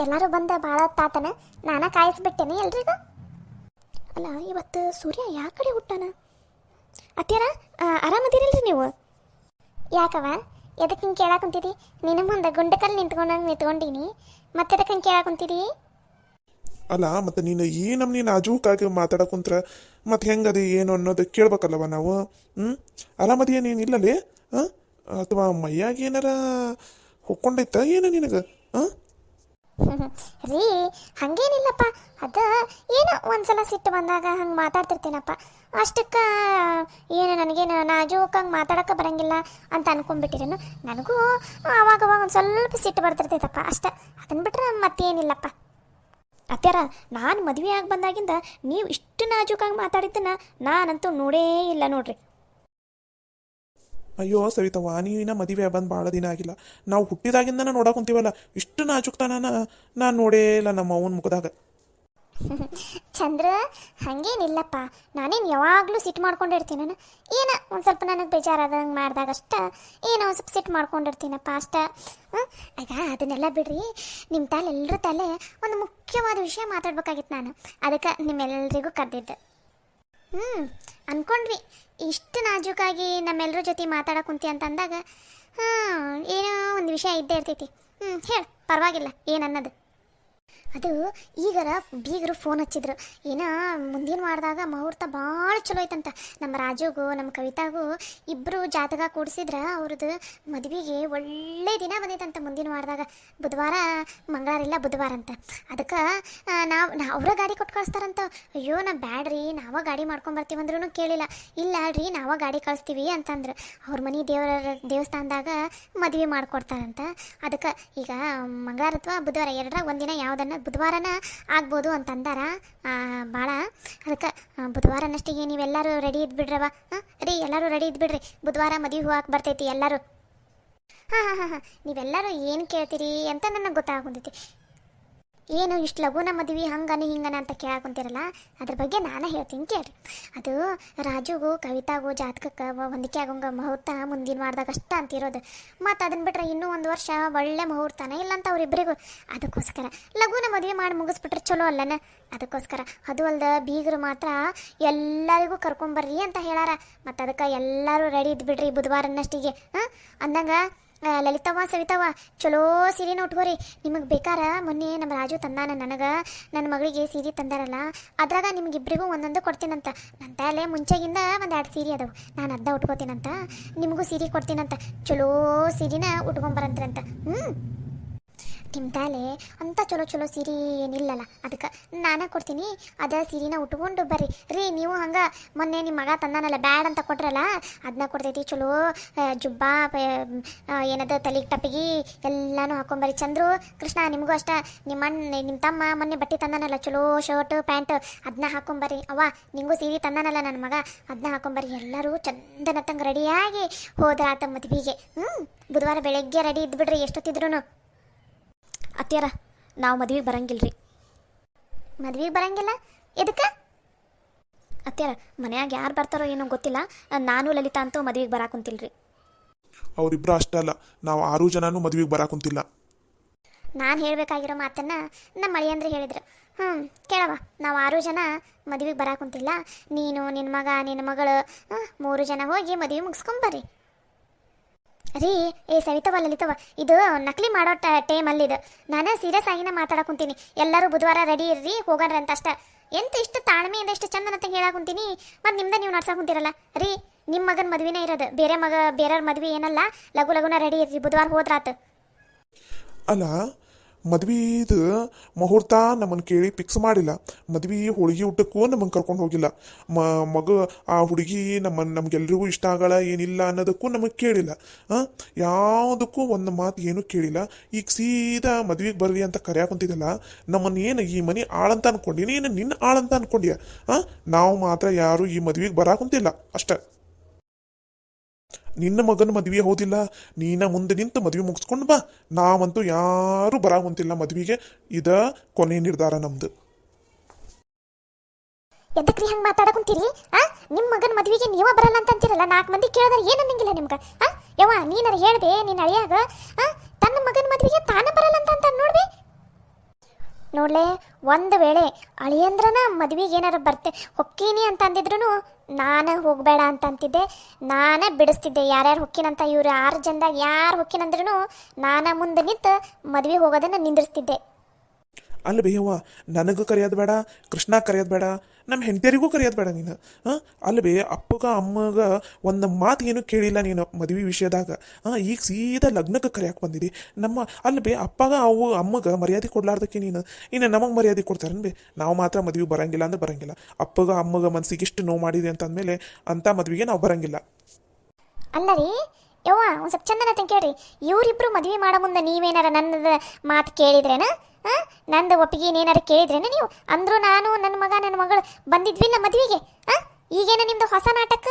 ಎಲ್ಲರೂ ಬಂದ ಭಾಳ ತಾತನ ನಾನ ಕಾಯಿಸ್ಬಿಟ್ಟೇನೆ ಎಲ್ರಿಗೂ. ಅಲ್ಲ ಇವತ್ತು ಸೂರ್ಯ ಯಾವ ಕಡೆ ಹುಟ್ಟಾನ? ಅತ್ಯಾರ ಆರಾಮದಿರಲ್ರಿ ನೀವು? ಯಾಕವ ಎದಕ್ಕೆ ಹಿಂಗೆ ಕೇಳಾಕುಂತಿದಿ? ನಿನ್ನ ಮುಂದೆ ಗುಂಡಕಲ್ಲಿ ನಿಂತ್ಕೊಂಡೀನಿ, ಮತ್ತೆ ಎದಕ್ಕೆ ಹಿಂಗೆ ಕೇಳಾಕುಂತಿದಿ? ಅಲ್ಲ ಮತ್ತೆ ನೀನು ಈ ನಮ್ನಿ ನಾಜೂಕಾಗಿ ಮಾತಾಡಕುಂತ್ರ ಮತ್ತೆ ಹೆಂಗದೆ ಏನು ಅನ್ನೋದು ಕೇಳ್ಬೇಕಲ್ಲವ ನಾವು. ಆರಾಮದಿಯ ನೀನು ಇಲ್ಲಲೇ? ಅಥವಾ ಮೈಯಾಗ ಏನಾರ ಹೊಕ್ಕೊಂಡೈತ ಏನು ನಿನಗೆ? ರೀ ಹಂಗೇನಿಲ್ಲಪ್ಪ, ಅದು ಏನೋ ಒಂದ್ಸಲ ಸಿಟ್ಟು ಬಂದಾಗ ಹಂಗೆ ಮಾತಾಡ್ತಿರ್ತೀನಪ್ಪ, ಅಷ್ಟಕ್ಕೆ ಏನು ನನಗೇನು ನಾಜೂಕಾಗಿ ಮಾತಾಡೋಕೆ ಬರಂಗಿಲ್ಲ ಅಂತ ಅನ್ಕೊಂಡ್ಬಿಟ್ಟಿರೇನು. ನನಗೂ ಅವಾಗವಾಗ ಒಂದು ಸ್ವಲ್ಪ ಸಿಟ್ಟು ಬರ್ತಿರ್ತೈತಪ್ಪ ಅಷ್ಟೆ, ಅದನ್ನ ಬಿಟ್ರೆ ಮತ್ತೇನಿಲ್ಲಪ್ಪ. ಅತ್ಯಾರ ನಾನು ಮದುವೆ ಆಗಿ ಬಂದಾಗಿಂದ ನೀವು ಇಷ್ಟು ನಾಜೂಕಾಗಿ ಮಾತಾಡಿದ್ದನ್ನ ನಾನಂತೂ ನೋಡೇ ಇಲ್ಲ ನೋಡ್ರಿ. ಅಯ್ಯೋ ಸವಿತವ್ವ, ನೀವಿನ ಮದುವೆ ಬಂದು ಭಾಳ ದಿನ ಆಗಿಲ್ಲ. ನಾವು ಹುಟ್ಟಿದಾಗಿಂದನ ನೋಡಕುಂತೀವಲ್ಲ, ಇಷ್ಟು ನಾಜುಕ್ತಾನ ನಾನು ನೋಡೇ ಇಲ್ಲ ನಮ್ಮ ಅವನ ಮುಖದಾಗ. ಚಂದ್ರ ಹಂಗೇನಿಲ್ಲಪ್ಪ, ನಾನೇನು ಯಾವಾಗಲೂ ಸಿಟ್ಟು ಮಾಡ್ಕೊಂಡಿರ್ತೀನಿ. ನಾನು ಏನೋ ಒಂದು ಸ್ವಲ್ಪ ನನಗೆ ಬೇಜಾರಾದಂಗೆ ಮಾಡಿದಾಗ ಅಷ್ಟೇ ಏನೋ ಒಂದು ಸ್ವಲ್ಪ ಸಿಟ್ಟು ಮಾಡ್ಕೊಂಡಿರ್ತೀನಪ್ಪ ಅಷ್ಟೇ. ಈಗ ಅದನ್ನೆಲ್ಲ ಬಿಡ್ರಿ, ನಿಮ್ಮ ತಲೆ ಎಲ್ಲರ ತಲೆ ಒಂದು ಮುಖ್ಯವಾದ ವಿಷಯ ಮಾತಾಡ್ಬೇಕಾಗಿತ್ತು ನಾನು, ಅದಕ್ಕೆ ನಿಮ್ಮೆಲ್ಲರಿಗೂ ಕರೆದಿದ್ದೆ. ಅಂದ್ಕೊಂಡ್ವಿ ಇಷ್ಟು ನಾಜೂಕಾಗಿ ನಮ್ಮೆಲ್ಲರ ಜೊತೆ ಮಾತಾಡಕ್ಕೆ ಕುಂತಿ ಅಂತ ಅಂದಾಗ ಏನೋ ಒಂದು ವಿಷಯ ಇದ್ದೇ ಇರ್ತೈತಿ. ಹೇಳು, ಪರವಾಗಿಲ್ಲ ಏನನ್ನೋದು. ಅದು ಈಗರ ಬೀಗರು ಫೋನ್ ಹಚ್ಚಿದ್ರು, ಏನೋ ಮುಂದಿನ ವಾರದಾಗ ಮುಹೂರ್ತ ಭಾಳ ಚಲೋ ಐತಂತ. ನಮ್ಮ ರಾಜುಗೂ ನಮ್ಮ ಕವಿತಾಗೂ ಇಬ್ಬರು ಜಾತಕ ಕೂಡಿಸಿದ್ರೆ ಅವ್ರದ್ದು ಮದುವೆಗೆ ಒಳ್ಳೆ ದಿನ ಬಂದೈತಂತ ಮುಂದಿನ ವಾರದಾಗ. ಬುಧವಾರ ಮಂಗಳವಾರ ಇಲ್ಲ ಬುಧವಾರ ಅಂತ. ಅದಕ್ಕೆ ನಾವು ಅವರ ಗಾಡಿ ಕೊಟ್ಟು ಕಳಿಸ್ತಾರಂತ. ಅಯ್ಯೋ ನಾ ಬ್ಯಾಡ್ರಿ, ನಾವೇ ಗಾಡಿ ಮಾಡ್ಕೊಂಬರ್ತೀವಿ ಅಂದ್ರೂ ಕೇಳಿಲ್ಲ. ಇಲ್ಲ ಅಲ್ರಿ ನಾವೇ ಗಾಡಿ ಕಳಿಸ್ತೀವಿ ಅಂತಂದ್ರೆ ಅವ್ರ ಮನೆ ದೇವಸ್ಥಾನದಾಗ ಮದುವೆ ಮಾಡಿಕೊಡ್ತಾರಂತ. ಅದಕ್ಕೆ ಈಗ ಮಂಗಳವಾರ ಅಥವಾ ಬುಧವಾರ ಎರಡರಾಗ ಒಂದಿನ ಯಾವುದನ್ನ ಬುಧವಾರನ ಆಗ್ಬೋದು ಅಂತಂದಾರ ಭಾಳ. ಅದಕ್ಕೆ ಬುಧವಾರನಷ್ಟಿಗೆ ನೀವೆಲ್ಲರೂ ರೆಡಿ ಇದ್ಬಿಡ್ರವ. ರೀ ಎಲ್ಲರೂ ರೆಡಿ ಇದ್ಬಿಡ್ರಿ, ಬುಧವಾರ ಮದುವೆ ಹೋಗಕ್ಕೆ ಬರ್ತೈತಿ ಎಲ್ಲರೂ. ಹಾಂ ನೀವೆಲ್ಲರೂ ಏನು ಕೇಳ್ತೀರಿ ಅಂತ ನನಗೆ ಗೊತ್ತಾಗ್ತೈತಿ. ಏನು ಇಷ್ಟು ಲಘುನ ಮದುವೆ ಹಂಗನ ಹಿಂಗನ ಅಂತ ಕೇಳಾಕೊಂತಿರಲ್ಲ, ಅದ್ರ ಬಗ್ಗೆ ನಾನು ಹೇಳ್ತೀನಿ ಕೇಳ್ರಿ. ಅದು ರಾಜುಗೂ ಕವಿತಾಗೂ ಜಾತಕಕ್ಕೆ ಹೊಂದಿಕೆ ಆಗೋಂಗ ಮುಹೂರ್ತ ಮುಂದಿನ ವಾರದಾಗ ಅಷ್ಟ ಅಂತಿರೋದು. ಮತ್ತು ಅದನ್ನ ಬಿಟ್ರೆ ಇನ್ನೂ ಒಂದು ವರ್ಷ ಒಳ್ಳೆ ಮುಹೂರ್ತನ ಇಲ್ಲ ಅಂತ ಅವ್ರಿಬ್ಬರಿಗೂ. ಅದಕ್ಕೋಸ್ಕರ ಲಘುನ ಮದುವೆ ಮಾಡಿ ಮುಗಿಸ್ಬಿಟ್ರೆ ಚಲೋ ಅಲ್ಲನ. ಅದಕ್ಕೋಸ್ಕರ ಅದು ಅಲ್ದ ಬೀಗರು ಮಾತ್ರ ಎಲ್ಲರಿಗೂ ಕರ್ಕೊಂಬರ್ರಿ ಅಂತ ಹೇಳಾರ. ಮತ್ತು ಅದಕ್ಕೆ ಎಲ್ಲರೂ ರೆಡಿ ಇದ್ಬಿಡ್ರಿ ಬುಧವಾರನಷ್ಟಿಗೆ. ಅಂದಂಗೆ ಲಲಿತವ್ವ ಸವಿತವ್ವ ಚಲೋ ಸೀರೆನ ಉಟ್ಕೋರಿ. ನಿಮಗೆ ಬೇಕಾರ ಮೊನ್ನೆ ನಮ್ಮ ರಾಜು ತಂದಾನ ನನಗೆ ನನ್ನ ಮಗಳಿಗೆ ಸೀರೆ ತಂದಾರಲ್ಲ, ಅದ್ರಾಗ ನಿಮಗಿಬ್ಬರಿಗೂ ಒಂದೊಂದು ಕೊಡ್ತೀನಂತ. ನನ್ನ ತಲೆ ಮುಂಚೆಗಿಂದ ಒಂದು 2 ಸೀರೆ ಅದಾವು, ನಾನು ಅದ್ದ ಉಟ್ಕೋತೀನಂತ. ನಿಮಗೂ ಸೀರೆ ಕೊಡ್ತೀನಂತ, ಚಲೋ ಸೀರೆನ ಉಟ್ಕೊಂಬರಂತ್ರಂತ. ನಿಮ್ಮ ತಾಲೆ ಅಂಥ ಚಲೋ ಸೀರೆ ಏನಿಲ್ಲಲ್ಲ, ಅದಕ್ಕೆ ನಾನೇ ಕೊಡ್ತೀನಿ. ಅದ ಸೀರೆನ ಉಟ್ಕೊಂಡು ಬರ್ರಿ. ರೀ ನೀವು ಹಂಗೆ ಮೊನ್ನೆ ನಿಮ್ಮ ಮಗ ತಂದಾನಲ್ಲ ಬ್ಯಾಡ್ ಅಂತ ಕೊಟ್ರಲ್ಲ, ಅದನ್ನ ಕೊಡ್ತೈತಿ. ಚಲೋ ಜುಬ್ಬಾ ಏನದ ತಲೆಗೆ ಟಪ್ಪಿಗೆ ಎಲ್ಲನೂ ಹಾಕೊಂಬರ್ರಿ. ಚಂದ್ರು ಕೃಷ್ಣ ನಿಮಗೂ ಅಷ್ಟ. ನಿಮ್ಮ ತಮ್ಮ ಮೊನ್ನೆ ಬಟ್ಟೆ ತಂದಾನಲ್ಲ ಚಲೋ ಶರ್ಟ್ ಪ್ಯಾಂಟ್, ಅದನ್ನ ಹಾಕೊಂಬರ್ರಿ. ಅವ್ವ ನಿಮಗೂ ಸೀರೆ ತಂದಾನಲ್ಲ ನನ್ನ ಮಗ, ಅದನ್ನ ಹಾಕೊಂಬರ್ರಿ. ಎಲ್ಲರೂ ಚಂದನತ್ತಂಗೆ ರೆಡಿಯಾಗಿ ಹೋದ್ರಾತ ಮದುವೆಗೆ. ಬುಧವಾರ ಬೆಳಗ್ಗೆ ರೆಡಿ ಇದ್ಬಿಡ್ರಿ ಎಷ್ಟೊತ್ತಿದ್ರು. ಅತ್ಯಾರ ನಾವು ಮದುವೆಗೆ ಬರಂಗಿಲ್ರಿ. ಮದ್ವೆಗೆ ಬರಂಗಿಲ್ಲ? ಎದಕ್ಕೆ? ಅತ್ಯಾರ ಮನ್ಯಾಗ ಯಾರು ಬರ್ತಾರೋ ಏನೋ ಗೊತ್ತಿಲ್ಲ, ನಾನು ಲಲಿತಾ ಅಂತೂ ಮದುವೆಗೆ ಬರಾಕುಂತಿಲ್ರಿ. ಅವರಿಬ್ರು ಅಷ್ಟೇ ಅಲ್ಲ, ನಾವು 6 ಜನನೂ ಮದುವೆಗೆ ಬರಾಕುಂತಿಲ್ಲ. ನಾನು ಹೇಳಬೇಕಾಗಿರೋ ಮಾತನ್ನು ನಮ್ಮ ಮಳೆಯಂದ್ರೆ ಹೇಳಿದ್ರು. ಕೇಳವ, ನಾವು 6 ಜನ ಮದುವೆಗೆ ಬರಾಕುಂತಿಲ್ಲ. ನೀನು ನಿನ್ನ ಮಗ ನಿನ್ನ ಮಗಳು 3 ಜನ ಹೋಗಿ ಮದುವೆ ಮುಗಿಸ್ಕೊಂಬರ್ರಿ. ರೀ ಸವಿತವ ಲಲಿತವ, ಇದು ನಕಲಿ ಮಾಡೋ ಟೈಮಲ್ಲಿದು. ನಾನು ಸೀರಿಯಸ್ ಆಗಿನ ಮಾತಾಡಕುಂತೀನಿ. ಎಲ್ಲರೂ ಬುಧವಾರ ರೆಡಿ ಇರ್ರಿ ಹೋಗೋಣ್ರಿ ಅಂತ ಅಷ್ಟ. ಎಂತ ಇಷ್ಟು ತಾಳ್ಮೆಯಿಂದ ಇಷ್ಟು ಚಂದನಂತ ಹೇಳಾಕುಂತೀನಿ, ಮತ್ತು ನಿಮ್ದ ನೀವು ನಡ್ಸಾಕುಂತಿರಲ್ಲ. ರೀ ನಿಮ್ಮ ಮಗನ ಮದುವೆನೇ ಇರೋದು, ಬೇರೆಯವ್ರ ಮದುವೆ ಏನಲ್ಲ. ಲಘುನ ರೆಡಿ ಇರ್ರಿ, ಬುಧವಾರ ಹೋದ್ರಾತು. ಅಲ್ಲ ಮದ್ವೆದು ಮುಹೂರ್ತ ನಮ್ಮನ್ನು ಕೇಳಿ ಫಿಕ್ಸ್ ಮಾಡಿಲ್ಲ. ಮದ್ವೆ ಹೋಳಿಗೆ ಊಟಕ್ಕೂ ನಮ್ಮನ್ನು ಕರ್ಕೊಂಡು ಹೋಗಿಲ್ಲ. ಮಗ ಆ ಹುಡುಗಿ ನಮಗೆಲ್ರಿಗೂ ಇಷ್ಟ ಆಗಲ್ಲ ಏನಿಲ್ಲ ಅನ್ನೋದಕ್ಕೂ ನಮಗೆ ಕೇಳಿಲ್ಲ. ಯಾವುದಕ್ಕೂ ಒಂದು ಮಾತು ಏನೂ ಕೇಳಿಲ್ಲ. ಈಗ ಸೀದಾ ಮದ್ವೆಗೆ ಬರ್ರಿ ಅಂತ ಕರೆಯಾಕೊಂತಿದ್ದಲ್ಲ, ನಮ್ಮನ್ನು ಏನು ಈ ಮನೆ ಆಳಂತ ಅನ್ಕೊಂಡಿ, ಏನು ನಿನ್ನ ಆಳಂತ ಅನ್ಕೊಂಡ್ಯ? ನಾವು ಮಾತ್ರ ಯಾರು ಈ ಮದ್ವೆಗೆ ಬರಾಕುಂತಿಲ್ಲ ಅಷ್ಟೆ. ನಿನ್ನ ಮಗನ ಮದುವೆ ಹೋದಿಲ್ಲ, ನೀನ ಮುಂದೆ ನಿಂತು ಮದುವೆ ಮುಗಿಸ್ಕೊಂಡು ಬಾ. ನಾವಂತೂ ಯಾರೂ ಬರಾಕುಂತಿಲ್ಲ ಮದುವೆಗೆ. ಇದ ಕೊನೆ ನಿರ್ಧಾರ ನಮ್ದು. ಎದಕ್ರಿ ಹಂಗೆ ಮಾತಾಡಕುಂತೀರಿ? ನಿಮ್ಮ ಮಗನ ಮದುವೆಗೆ ನೀವ ಬರಲ್ಲ ಅಂತ ಅಂತೀರಲ್ಲ, 4 ಮಂದಿ ಕೇಳಿದ್ರೆ ಏನು ಅನ್ನಂಗಿಲ್ಲ ನಿಮ್ಗೆ. ಯವ್ವ ನೀನಾರ ಹೇಳ್ದೆ ನಿನ್ನ ಅಳಿಯಾಗ ತನ್ನ ಮಗನ ಮದುವೆಗೆ ತಾನೇ ಬರಲ್ಲ ಅಂತ ನೋಡ್ರಿ. ನೋಡ್ಲೆ, ಒಂದು ವೇಳೆ ಅಳಿಯಂದ್ರನ ಮದ್ವೆಗೆ ಏನಾರ ಹೊಕ್ಕೀನಿ ಅಂತ ಅಂದಿದ್ರು ನಾನು ಹೋಗಬೇಡ ಅಂತ ಅಂತಿದ್ದೆ, ನಾನೇ ಬಿಡಿಸ್ತಿದ್ದೆ. ಯಾರ್ಯಾರು ಹೊಕ್ಕಿನಂತ ಇವ್ರು 6 ಜನದಾಗ ಯಾರು ಹೊಕ್ಕಿನಂದ್ರೂ ನಾನು ಮುಂದೆ ನಿಂತು ಮದ್ವೆ ಹೋಗೋದನ್ನು ನಿಂದಿರ್ಸ್ತಿದ್ದೆ. ಅಲ್ಲ ಬೇಯವ್ವ, ನನಗೂ ಕರೆಯೋದು ಬೇಡ, ಕೃಷ್ಣ ಕರೆಯೋದು ಬೇಡ, ನಮ್ಮ ಹೆಂಡತಿಯರಿಗೂ ಕರೆಯೋದು ಬೇಡ ನೀನು. ಅಲ್ಲ ಬೇ, ಅಪ್ಪಗ ಅಮ್ಮಗ ಒಂದು ಮಾತು ಏನು ಕೇಳಿಲ್ಲ ನೀನು ಮದುವೆ ವಿಷಯದಾಗ. ಈಗ ಸೀದಾ ಲಗ್ನಕ್ಕೆ ಕರೆಯಕ್ಕೆ ಬಂದಿದ್ದಿ ಅಲ್ಲ ಬೇ, ಅಪ್ಪಗ ಅಮ್ಮಗ ಮರ್ಯಾದೆ ಕೊಡ್ಲಾರ್ದಕ್ಕೆ ಇನ್ನು ನಮಗೆ ಮರ್ಯಾದೆ ಕೊಡ್ತಾರನ್ ಬೇ. ನಾವು ಮಾತ್ರ ಮದುವೆ ಬರಂಗಿಲ್ಲ ಅಂದ್ರೆ ಬರಂಗಿಲ್ಲ. ಅಪ್ಪಗ ಅಮ್ಮಗ ಮನಸ್ಸಿಗೆ ಎಷ್ಟು ನೋವು ಮಾಡಿದೆ ಅಂತಂದಮೇಲೆ ಅಂಥ ಮದುವೆಗೆ ನಾವು ಬರಂಗಿಲ್ಲ. ಅಲ್ಲ ರೀ ಯವ್ವ, ಒಂದು ಸ್ವಲ್ಪ ಚಂದನ ಕೇಳ್ರಿ. ಇವರಿಬ್ರು ಮದುವೆ ಮಾಡೋ ಮುಂದೆ ನೀವೇನಾರ ನನ್ನದು ಮಾತು ಕೇಳಿದ್ರೇನ? ನಂದು ಒಪ್ಪಿಗೆ ಏನಾರ ಕೇಳಿದ್ರೇನ ನೀವು? ಅಂದ್ರು ನಾನು ನನ್ನ ಮಗ ನನ್ನ ಮಗಳು ಬಂದಿದ್ವಿಲ್ಲ ಮದುವೆಗೆ. ಈಗೇನ ನಿಮ್ದು ಹೊಸ ನಾಟಕ?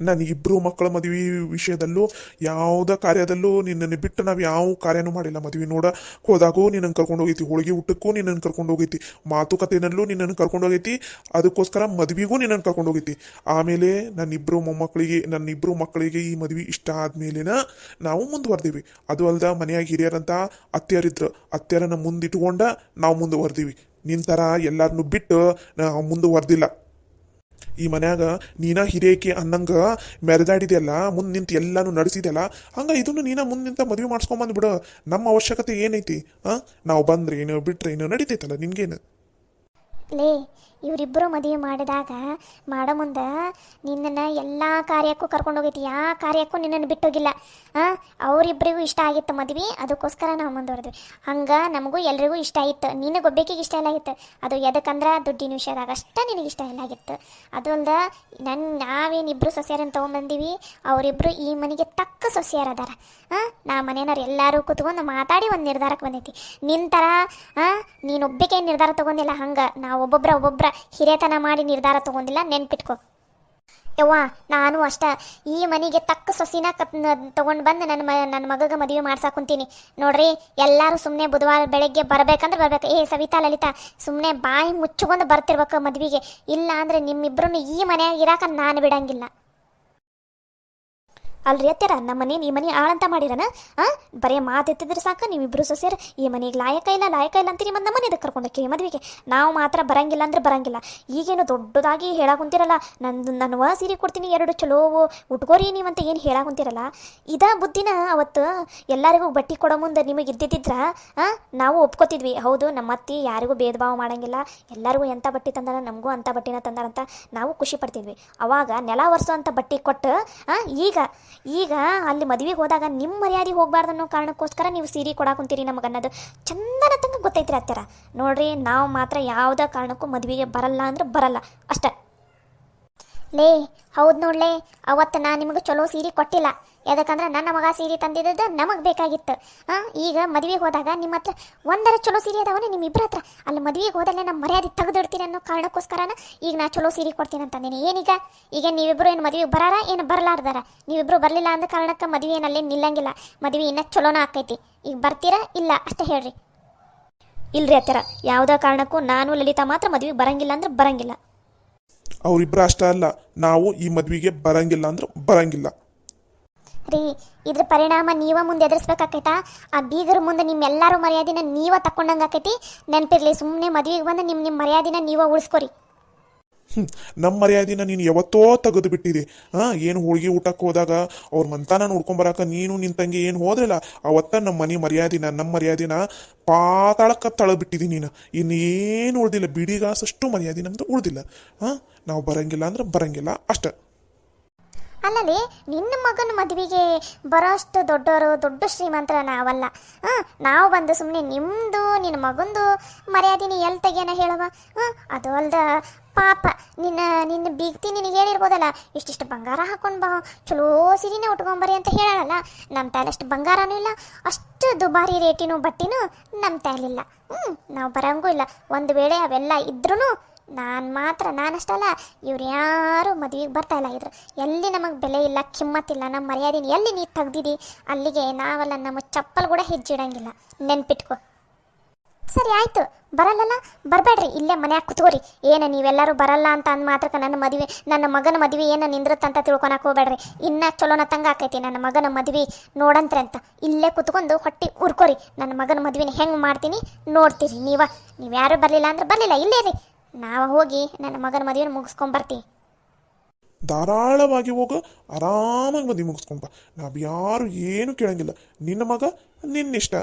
ನಾನು ಇಬ್ಬರು ಮಕ್ಕಳ ಮದುವೆ ವಿಷಯದಲ್ಲೂ ಯಾವುದೇ ಕಾರ್ಯದಲ್ಲೂ ನಿನ್ನನ್ನು ಬಿಟ್ಟು ನಾವು ಯಾವ ಕಾರ್ಯನೂ ಮಾಡಿಲ್ಲ. ಮದುವೆ ನೋಡ ಹೋದಾಗೂ ನಿನ್ನನ್ನು ಕರ್ಕೊಂಡು ಹೋಗೈತಿ, ಹೋಳಿಗೆ ಊಟಕ್ಕೂ ನಿನ್ನನ್ನು ಕರ್ಕೊಂಡು ಹೋಗೈತಿ, ಮಾತುಕತೆನಲ್ಲೂ ನಿನ್ನನ್ನು ಕರ್ಕೊಂಡು ಹೋಗೈತಿ, ಅದಕ್ಕೋಸ್ಕರ ಮದುವೆಗೂ ನಿನ್ನನ್ನು ಕರ್ಕೊಂಡು ಹೋಗೈತಿ. ಆಮೇಲೆ ನನ್ನಿಬ್ಬರು ಮಕ್ಕಳಿಗೆ ಈ ಮದುವೆ ಇಷ್ಟ ಆದ್ಮೇಲೆನ ನಾವು ಮುಂದುವರ್ದೀವಿ. ಅದು ಅಲ್ದ ಮನೆಯಾಗ ಹಿರಿಯರಂತ ಅತ್ತೆಯರಿದ್ರು, ಅತ್ತೆಯರನ್ನ ಮುಂದಿಟ್ಕೊಂಡ ನಾವು ಮುಂದುವರ್ದೀವಿ. ನಿನ್ನ ಥರ ಎಲ್ಲರನ್ನೂ ಬಿಟ್ಟು ನಾವು ಮುಂದುವರ್ದಿಲ್ಲ. ಈ ಮನ್ಯಾಗ ನೀನ ಹಿರೇಕೆ ಅನ್ನಂಗ ಮೆರೆದಾಡಿದೆಯಲ್ಲ, ಮುಂದೆ ನಿಂತು ಎಲ್ಲಾನು ನಡೆಸಿದೆಯಲ್ಲ, ಹಂಗ ಇದನ್ನು ನೀನ ಮುಂದೆ ನಿಂತ ಮದುವೆ ಮಾಡಿಸ್ಕೊಂಬಂದ್ಬಿಡು. ನಮ್ಮ ಅವಶ್ಯಕತೆ ಏನೈತಿ? ನಾವು ಬಂದ್ರೆ ಏನು ಬಿಟ್ರೆ ಏನು ನಡೀತೈತಲ್ಲ ನಿನ್ಗೇನು? ಲೇ, ಇವರಿಬ್ಬರು ಮದುವೆ ಮಾಡೋ ಮುಂದೆ ನಿನ್ನನ್ನು ಎಲ್ಲ ಕಾರ್ಯಕ್ಕೂ ಕರ್ಕೊಂಡು ಹೋಗೈತಿ, ಯಾವ ಕಾರ್ಯಕ್ಕೂ ನಿನ್ನನ್ನು ಬಿಟ್ಟೋಗಿಲ್ಲ. ಅವರಿಬ್ಬರಿಗೂ ಇಷ್ಟ ಆಗಿತ್ತು ಮದುವೆ, ಅದಕ್ಕೋಸ್ಕರ ನಾವು ಮುಂದುವರೆದ್ವಿ. ಹಂಗೆ ನಮಗೂ ಎಲ್ರಿಗೂ ಇಷ್ಟ ಆಗಿತ್ತು. ನಿನಗೊಬ್ಬಾಕಿಗೆ ಇಷ್ಟ ಇಲ್ಲ ಆಗಿತ್ತು. ಅದು ಎದಕ್ಕಂದ್ರೆ ದುಡ್ಡಿನ ವಿಷಯದಾಗ ಅಷ್ಟೇ ನಿನಗೆ ಇಷ್ಟ ಇಲ್ಲ ಆಗಿತ್ತು. ಅದು ಅಲ್ದ ನಾವೇನಿಬ್ಬರು ಸೊಸೆಯರನ್ನು ತೊಗೊಂಬಂದೀವಿ, ಅವರಿಬ್ಬರು ಈ ಮನೆಗೆ ತಕ್ಕ ಸೊಸೆಯರು ಅದಾರ. ನಾ ಮನೆಯವ್ರು ಎಲ್ಲರೂ ಕೂತ್ಕೊಂಡು ಮಾತಾಡಿ ಒಂದು ನಿರ್ಧಾರಕ್ಕೆ ಬಂದೈತಿ. ನಿನ್ನ ಥರ ನೀನೊಬ್ಬಕ್ಕೆ ನಿರ್ಧಾರ ತೊಗೊಂಡಿಲ್ಲ. ಹಂಗೆ ನಾವು ಒಬ್ಬೊಬ್ಬರ ಹಿರಿಯತನ ಮಾಡಿ ನಿರ್ಧಾರ ತೊಗೊಂಡಿಲ್ಲ, ನೆನ್ಪಿಟ್ಕೊ. ಯವ್ವ, ನಾನು ಅಷ್ಟ ಈ ಮನೆಗೆ ತಕ್ಕ ಸೊಸಿನ ತೊಗೊಂಡು ಬಂದು ನನ್ನ ಮಗಗೆ ಮದುವೆ ಮಾಡ್ಸಾಕುಂತೀನಿ ನೋಡ್ರಿ. ಎಲ್ಲರೂ ಸುಮ್ಮನೆ ಬುಧವಾರ ಬೆಳಗ್ಗೆ ಬರ್ಬೇಕಂದ್ರೆ ಬರ್ಬೇಕು. ಸವಿತಾ, ಲಲಿತಾ, ಸುಮ್ಮನೆ ಬಾಯಿ ಮುಚ್ಚಿಕೊಂಡು ಬರ್ತಿರ್ಬೇಕು ಮದುವೆಗೆ. ಇಲ್ಲ ಅಂದರೆ ನಿಮ್ಮಿಬ್ಬರನ್ನು ಈ ಮನೆಯಾಗ ಇರಾಕ ನಾನು ಬಿಡಂಗಿಲ್ಲ. ಅಲ್ರಿ ಅತ್ಯಾರ, ನಮ್ಮ ಮನೇನು ಈ ಮನೆ ಆಳಂತ ಮಾಡಿರನ? ಬರೀ ಮಾತೆತ್ತಿದ್ರೆ ಸಾಕು, ನೀವಿಬ್ರು ಸೊಸೆಯರು ಈ ಮನೆಗೆ ಲಾಯಕ ಇಲ್ಲ ಅಂತೀರಿ. ಮತ್ತು ನಮ್ಮ ಮನೆದಕ್ಕೆ ಕರ್ಕೊಂಡು ಹೋಗ್ತೀವಿ ಮದುವೆಗೆ. ನಾವು ಮಾತ್ರ ಬರಂಗಿಲ್ಲ ಅಂದ್ರೆ ಬರಂಗಿಲ್ಲ. ಈಗೇನು ದೊಡ್ಡದಾಗಿ ಹೇಳಾಕುಂತಿರಲ್ಲ, ನಾನು ಸೀರೆ ಕೊಡ್ತೀನಿ 2 ಚಲೋ ಉಟ್ಕೋರಿ ನೀವಂತ ಏನು ಹೇಳಾಕುಂತಿರಲ್ಲ. ಇದ ಬುದ್ಧಿನ ಅವತ್ತು ಎಲ್ಲರಿಗೂ ಬಟ್ಟೆ ಕೊಡೋ ಮುಂದೆ ನಿಮಗೆ ಇದ್ದಿದ್ದಿದ್ರ ನಾವು ಒಪ್ಕೋತಿದ್ವಿ. ಹೌದು, ನಮ್ಮ ಅತ್ತಿ ಯಾರಿಗೂ ಭೇದ ಭಾವ ಮಾಡಂಗಿಲ್ಲ, ಎಲ್ಲರಿಗೂ ಎಂಥ ಬಟ್ಟೆ ತಂದಾರ ನಮಗೂ ಅಂಥ ಬಟ್ಟೆನ ತಂದಾರಂತ ನಾವು ಖುಷಿ ಪಡ್ತಿದ್ವಿ. ಅವಾಗ ನೆಲ ಒರೆಸೋ ಅಂತ ಬಟ್ಟೆ ಕೊಟ್ಟು ಈಗ ಅಲ್ಲಿ ಮದುವೆಗೆ ಹೋದಾಗ ನಿಮ್ಮ ಮರ್ಯಾದೆ ಹೋಗ್ಬಾರ್ದು ಅನ್ನೋ ಕಾರಣಕ್ಕೋಸ್ಕರ ನೀವು ಸೀರೆ ಕೊಡಾಕುಂತೀರಿ ನಮಗೆ ಅನ್ನೋದು ಚಂದನ ತನಕ ಗೊತ್ತೈತ್ರಿ ಅತ್ಯಾರ. ನೋಡ್ರಿ, ನಾವು ಮಾತ್ರ ಯಾವುದೇ ಕಾರಣಕ್ಕೂ ಮದುವೆಗೆ ಬರಲ್ಲ ಅಂದ್ರೆ ಬರಲ್ಲ ಅಷ್ಟೇ. ಲೇ, ಹೌದು ನೋಡ್ಲೇ, ಅವತ್ತು ನಾನು ನಿಮಗೆ ಚಲೋ ಸೀರೆ ಕೊಟ್ಟಿಲ್ಲ. ಯಾಕಂದ್ರೆ ನನ್ನ ಮಗ ಸೀರೆ ತಂದಿದ್ದು ನಮಗೆ ಬೇಕಾಗಿತ್ತು. ಈಗ ಮದುವೆಗೆ ಹೋದಾಗ ನಿಮ್ಮ ಹತ್ರ ಒಂದರ ಚಲೋ ಸೀರೆ ಅದಾವನೇ ನಿಮ್ಮಿಬ್ಬರ ಹತ್ರ. ಅಲ್ಲಿ ಮದುವೆಗೆ ಹೋದಲ್ಲೇ ನಮ್ಮ ಮರ್ಯಾದೆ ತೆಗೆದಿಡ್ತೀನಿ ಅನ್ನೋ ಕಾರಣಕ್ಕೋಸ್ಕರನ ಈಗ ನಾ ಚಲೋ ಸೀರೆ ಕೊಡ್ತೀನಿ ಅಂತಂದೀನಿ. ಈಗ ನೀವಿಬ್ಬರು ಏನು ಮದುವೆಗೆ ಬರಾರ ಏನು ಬರಲಾರ್ದಾರ? ನೀವಿಬ್ಬರು ಬರಲಿಲ್ಲ ಅಂದ ಕಾರಣಕ್ಕೆ ಮದುವೆ ಏನಲ್ಲೇ ನಿಲ್ಲಂಗಿಲ್ಲ. ಮದುವೆ ಇನ್ನೂ ಚಲೋನ ಆಕೈತಿ. ಈಗ ಬರ್ತೀರಾ ಇಲ್ಲ ಅಷ್ಟೇ ಹೇಳ್ರಿ. ಇಲ್ರಿ ಅತ್ಯಾರ, ಯಾವುದೇ ಕಾರಣಕ್ಕೂ ನಾನು ಲಲಿತಾ ಮಾತ್ರ ಮದುವೆಗೆ ಬರಂಗಿಲ್ಲ ಅಂದ್ರೆ ಬರಂಗಿಲ್ಲ. ಅವರಿಬ್ಬರು ಅಷ್ಟ ಅಲ್ಲ, ನಾವು ಈ ಮದುವೆಗೆ ಬರಂಗಿಲ್ಲ ಅಂದ್ರೆ ಬರಂಗಿಲ್ಲ ರೀ. ಇದ್ರ ಪರಿಣಾಮ ನೀವ ಮುಂದೆ ಎದುರಿಸ್ಬೇಕಾಕೈತಾ? ಆ ಬೀಗರ ಮುಂದೆ ನಿಮ್ಮೆಲ್ಲರೂ ಮರ್ಯಾದಿನ ನೀವ ತಕ್ಕೊಂಡಂಗೆ ಆಕೈತಿ. ನೆನಪಿರ್ಲಿ, ಸುಮ್ಮನೆ ಮದುವೆಗೆ ಬಂದು ನಿಮ್ಮ ಮರ್ಯಾದಿನ ನೀವ ಉಳಿಸ್ಕೊರಿ. ನಮ್ಮ ಮರ್ಯಾದಿನ ನೀನು ಯಾವತ್ತೋ ತೆಗೆದು ಬಿಟ್ಟಿದೆ. ಏನು ಹೋಳಿಗೆ ಊಟಕ್ಕೆ ಹೋದಾಗ ಅವ್ರ ಮಂತಾನ ನೋಡ್ಕೊಂಬರಾಕ ನೀನು ನಿನ್ನ ತಂಗಿ ಏನು ಹೋದ್ರಲ್ಲ, ಅವತ್ತ ನಮ್ಮ ಮರ್ಯಾದಿನ ಪಾತಾಳಕ್ಕೆ ತಳಬಿಟ್ಟಿದ್ದೀನಿ ನೀನು. ಇನ್ನೇನು ಉಳ್ದಿಲ್ಲ, ಬಿಡಿಗಾಸಷ್ಟು ಮರ್ಯಾದೆ ನಮ್ದು ಉಳ್ದಿಲ್ಲ. ನಾವು ಬರಂಗಿಲ್ಲ ಅಂದ್ರೆ ಬರಂಗಿಲ್ಲ ಅಷ್ಟೆ. ಅಲ್ಲಲ್ಲಿ ನಿನ್ನ ಮಗನ ಮದುವೆಗೆ ಬರೋಷ್ಟು ದೊಡ್ಡ ಶ್ರೀಮಂತರ ನಾವಲ್ಲ. ನಾವು ಬಂದು ಸುಮ್ಮನೆ ನಿಮ್ಮದು ನಿನ್ನ ಮಗಂದು ಮರ್ಯಾದಿನ ಎಲ್ಲಿ ತೆಗಿಯೋಣ ಹೇಳವ? ಅದು ಅಲ್ದ ಪಾಪ ನಿನ್ನ ಬೀಗ್ತಿ ನಿನಗೆ ಹೇಳಿರ್ಬೋದಲ್ಲ, ಇಷ್ಟಿಷ್ಟು ಬಂಗಾರ ಹಾಕೊಂಡು ಬಾ, ಚಲೋ ಸೀರೆನೇ ಉಟ್ಕೊಂಬರಿ ಅಂತ ಹೇಳಲ್ಲ. ನಮ್ಮ ತಲೆ ಅಷ್ಟು ಬಂಗಾರನೂ ಇಲ್ಲ, ಅಷ್ಟು ದುಬಾರಿ ರೇಟಿನೂ ಬಟ್ಟೆನೂ ನಮ್ಮ ತಲೆಯಿಲ್ಲ. ನಾವು ಬರೋಂಗೂ ಇಲ್ಲ. ಒಂದು ವೇಳೆ ಅವೆಲ್ಲ ಇದ್ರೂ ನಾನಷ್ಟಲ್ಲ, ಇವ್ರು ಯಾರು ಮದುವೆಗೆ ಬರ್ತಾ ಇಲ್ಲ. ಇದ್ರು ಎಲ್ಲಿ ನಮಗೆ ಬೆಲೆ ಇಲ್ಲ, ಕಿಮ್ಮತ್ತಿಲ್ಲ, ನಮ್ಮ ಮರ್ಯಾದಿನ ಎಲ್ಲಿ ನೀ ತೆಗ್ದಿದಿ ಅಲ್ಲಿಗೆ ನಾವೆಲ್ಲ ನಮ್ಮ ಚಪ್ಪಲ್ ಕೂಡ ಹೆಜ್ಜಿಡಂಗಿಲ್ಲ. ನೆನ್ಪಿಟ್ಕೊ. ಸರಿ ಆಯ್ತು, ಬರಲ್ಲಲ್ಲ ಬರಬೇಡ್ರಿ, ಇಲ್ಲೇ ಮನ್ಯಾಗ ಕುತ್ಕೋರಿ. ಏನು ನೀವೆಲ್ಲರೂ ಬರಲ್ಲ ಅಂತ ಅಂದ ಮಾತ್ರಕ್ಕೆ ನನ್ನ ಮಗನ ಮದುವೆ ಏನು ನಿಂದ್ರತ್ತಂತ ತಿಳ್ಕೊಳಕ್ ಹೋಗ್ಬೇಡ್ರಿ. ಇನ್ನ ಚಲೋನ ತಂಗ ಆಕೈತಿ ನನ್ನ ಮಗನ ಮದುವೆ ನೋಡಂತ್ರೆ ಅಂತ. ಇಲ್ಲೇ ಕುತ್ಕೊಂಡು ಹೊಟ್ಟಿ ಉರ್ಕೋರಿ. ನನ್ನ ಮಗನ ಮದುವೆನ ಹೆಂಗೆ ಮಾಡ್ತೀನಿ ನೋಡ್ತೀರಿ ನೀವ್ಯಾರು ಬರಲಿಲ್ಲ ಅಂದ್ರೆ ಬರಲಿಲ್ಲ, ಇಲ್ಲೇ ರೀ. ನಾವು ಹೋಗಿ ನನ್ನ ಮಗನ ಮದುವೆನ ಮುಗಿಸ್ಕೊಂಬರ್ತೀವಿ. ಧಾರಾಳವಾಗಿ ಹೋಗ, ಆರಾಮಾಗಿ ಮದುವೆ ಮುಗಿಸ್ಕೊಂಬ. ನಾವು ಯಾರು ಏನು ಕೇಳಂಗಿಲ್ಲ. ನಿನ್ನ ಮಗ ನಿನ್ನಿಷ್ಟ.